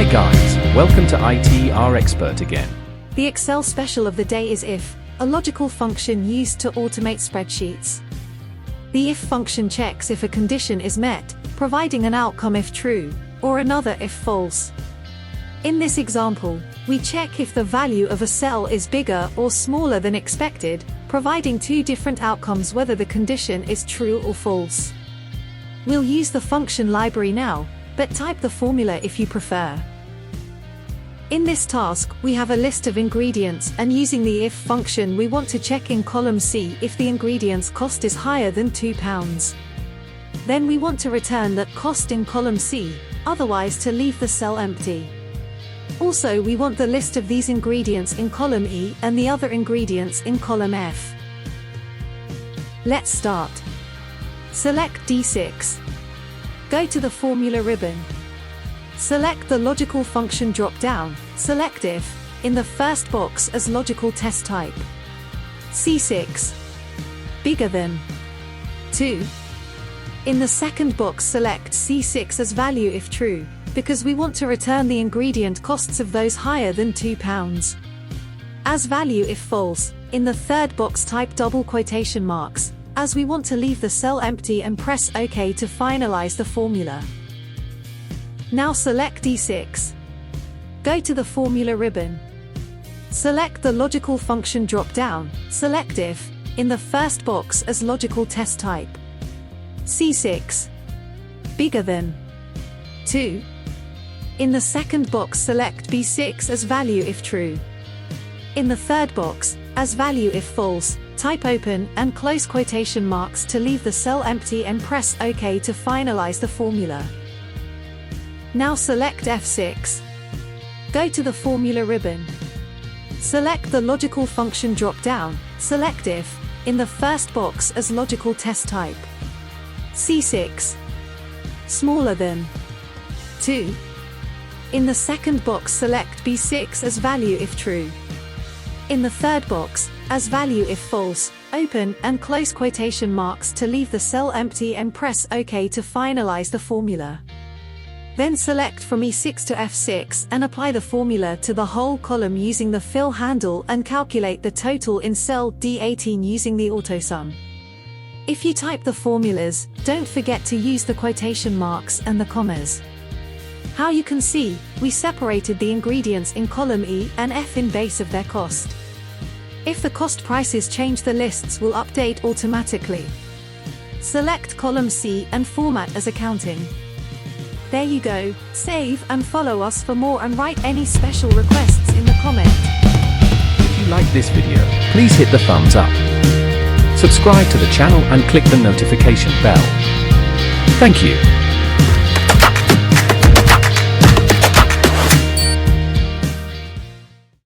Hi guys, welcome to ITR Expert again. The Excel special of the day is if, a logical function used to automate spreadsheets. The if function checks if a condition is met, providing an outcome if true, or another if false. In this example, we check if the value of a cell is bigger or smaller than expected, providing two different outcomes whether the condition is true or false. We'll use the function library now, but type the formula if you prefer. In this task, we have a list of ingredients, and using the if function we want to check in column C if the ingredients cost is higher than £2. Then we want to return that cost in column C, otherwise to leave the cell empty. Also, we want the list of these ingredients in column E and the other ingredients in column F. Let's start. Select D6. Go to the Formula ribbon. Select the Logical Function drop-down, select if, in the first box as logical test type. C6. Bigger than 2. In the second box select C6 as value if true, because we want to return the ingredient costs of those higher than £2. As value if false, in the third box type double quotation marks, as we want to leave the cell empty, and press OK to finalize the formula. Now select D6. Go to the Formula ribbon. Select the Logical Function drop-down, select if, in the first box as logical test type. C6. Bigger than 2. In the second box select B6 as value if true. In the third box, as value if false, type open and close quotation marks to leave the cell empty and press OK to finalize the formula. Now select F6. Go to the Formula ribbon. Select the Logical Function drop-down, select if, in the first box as logical test type. C6. Smaller than 2. In the second box select B6 as value if true. In the third box, as value if false, open and close quotation marks to leave the cell empty and press OK to finalize the formula. Then select from E6 to F6 and apply the formula to the whole column using the fill handle and calculate the total in cell D18 using the AutoSum. If you type the formulas, don't forget to use the quotation marks and the commas. How you can see, we separated the ingredients in column E and F in base of their cost. If the cost prices change, the lists will update automatically. Select column C and format as accounting. There you go, save and follow us for more and write any special requests in the comment. If you like this video, please hit the thumbs up. Subscribe to the channel and click the notification bell. Thank you.